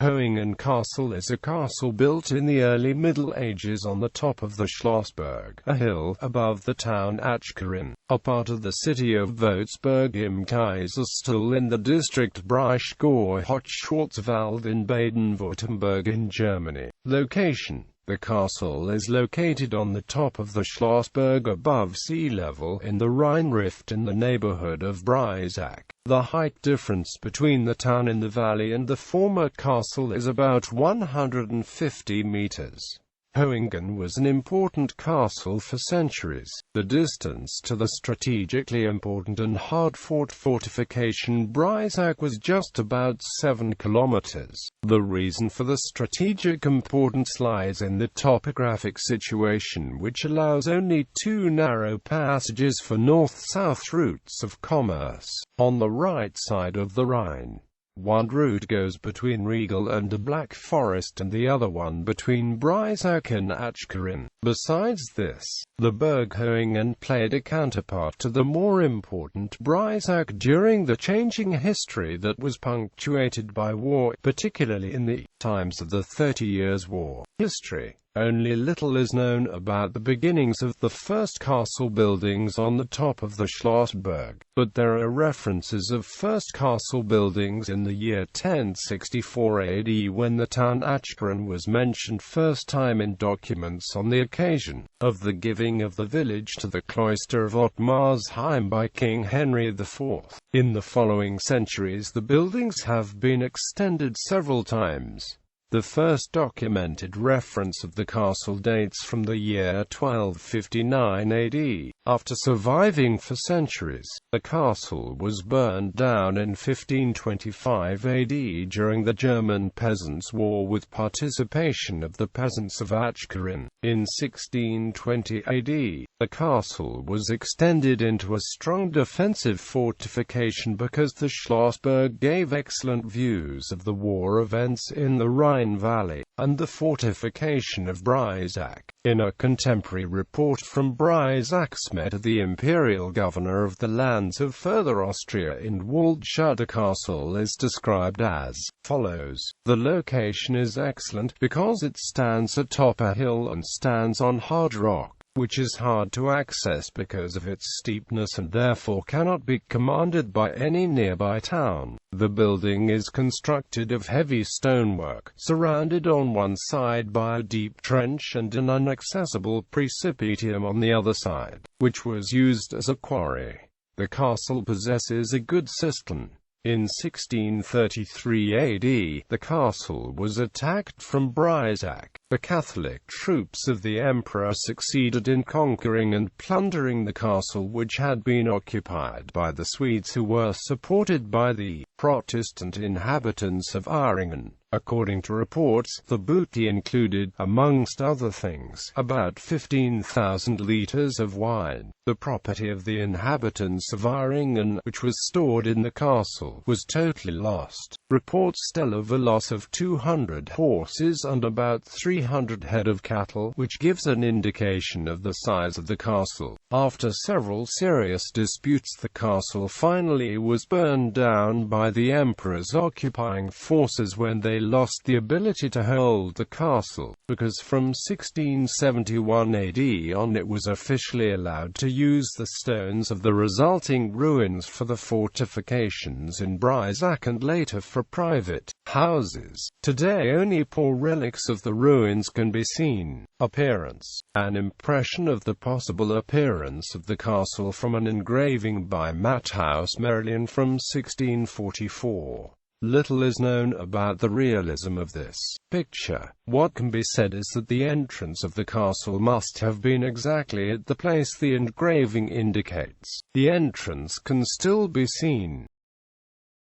Höhingen Castle is a castle built in the early Middle Ages on the top of the Schlossberg, a hill above the town Achkarren, a part of the city of Vogtsburg im Kaiserstuhl in the district Breisgau-Hochschwarzwald in Baden-Württemberg in Germany. Location: the castle is located on the top of the Schlossberg above sea level in the Rhine Rift in the neighborhood of Breisgau. The height difference between the town in the valley and the former castle is about 150 meters. Höhingen was an important castle for centuries. The distance to the strategically important and hard-fought fortification Breisgau was just about 7 kilometers. The reason for the strategic importance lies in the topographic situation, which allows only two narrow passages for north-south routes of commerce. On the right side of the Rhine, one route goes between Riegel and the Black Forest and the other one between Breisgau and Achkarren. Besides this, the Burg Höhingen played a counterpart to the more important Breisgau during the changing history that was punctuated by war, particularly in the times of the 30 Years' War. History. Only little is known about the beginnings of the first castle buildings on the top of the Schlossberg, but there are references of first castle buildings in the year 1064 AD when the town Achkarren was mentioned first time in documents on the occasion of the giving of the village to the cloister of Ottmarsheim by King Henry IV. In the following centuries the buildings have been extended several times. The first documented reference of the castle dates from the year 1259 AD. After surviving for centuries, the castle was burned down in 1525 AD during the German Peasants' War with participation of the peasants of Achkarren. In 1620 AD, the castle was extended into a strong defensive fortification because the Schlossberg gave excellent views of the war events in the Rhine Valley, and the fortification of Breisgau. In a contemporary report from Breisgau to the imperial governor of the lands of Further Austria in Waldstadt, the castle is described as follows: the location is excellent because it stands atop a hill and stands on hard rock, which is hard to access because of its steepness and therefore cannot be commanded by any nearby town. The building is constructed of heavy stonework, surrounded on one side by a deep trench and an inaccessible precipitium on the other side, which was used as a quarry. The castle possesses a good cistern. In 1633 AD, the castle was attacked from Breisgau. The Catholic troops of the emperor succeeded in conquering and plundering the castle, which had been occupied by the Swedes, who were supported by the Protestant inhabitants of Höhingen. According to reports, the booty included, amongst other things, about 15,000 liters of wine. The property of the inhabitants of Höhingen, which was stored in the castle, was totally lost. Reports tell of a loss of 200 horses and about 300 head of cattle, which gives an indication of the size of the castle. After several serious disputes, the castle finally was burned down by the emperor's occupying forces when they lost the ability to hold the castle, because from 1671 AD on it was officially allowed to use the stones of the resulting ruins for the fortifications in Breisgau and later for private houses. Today only poor relics of the ruins can be seen. Appearance. An impression of the possible appearance of the castle from an engraving by Matthaus Merlin from 1644. Little is known about the realism of this picture. What can be said is that the entrance of the castle must have been exactly at the place the engraving indicates. The entrance can still be seen.